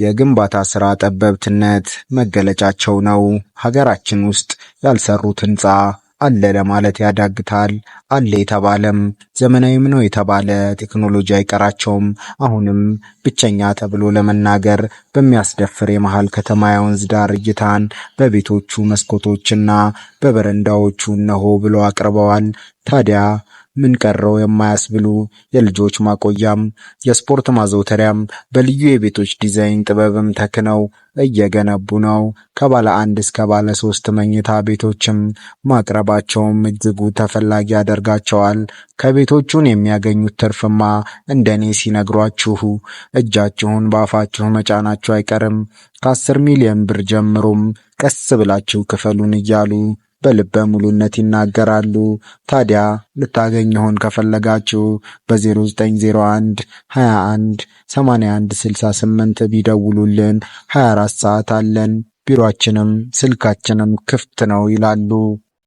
የግንባታ ስራ ጠበብትነት መገለጫቸው ነው። ሀገራችን ውስጥ ያልሰሩት ህንፃ አለ ለማለት ያዳግታል። አለ የተባለም ዘመናዊም ነው የተባለ ቴክኖሎጂ አይቀራቸውም። አሁንም ብቸኛ ተብሎ ለመናገር በሚያስደፍር የመሃል ከተማ የወንዝ ዳር እይታን በቤቶቹ መስኮቶችና በበረንዳዎቹ እነሆ ብለው አቅርበዋል። ታዲያ ምን ቀረው የማያስብሉ የልጆች ማቆያም የስፖርት ማዘውተሪያም በልዩ የቤቶች ዲዛይን ጥበብም ተክነው እየገነቡ ነው። ከባለ 1 እስከ ባለ 3 መኝታ ቤቶችም ማቅረባቸውም እጅጉ ተፈላጊ ያደርጋቸዋል። ከቤቶቹን የሚያገኙት ትርፍማ እንደኔ ሲነግሯችሁ እጃችሁን በአፋችሁ መጫናችሁ አይቀርም። ከ10 ሚሊዮን ብር ጀምሮም ቀስ ብላችሁ ክፈሉን እያሉ በልበ ሙሉነት ይናገራሉ። ታዲያ ልታገኙን ከፈለጋችሁ በ0901 21 81 68 ቢደውሉልን 24 ሰዓት አለን። ቢሮአችንም ስልካችንም ክፍት ነው ይላሉ።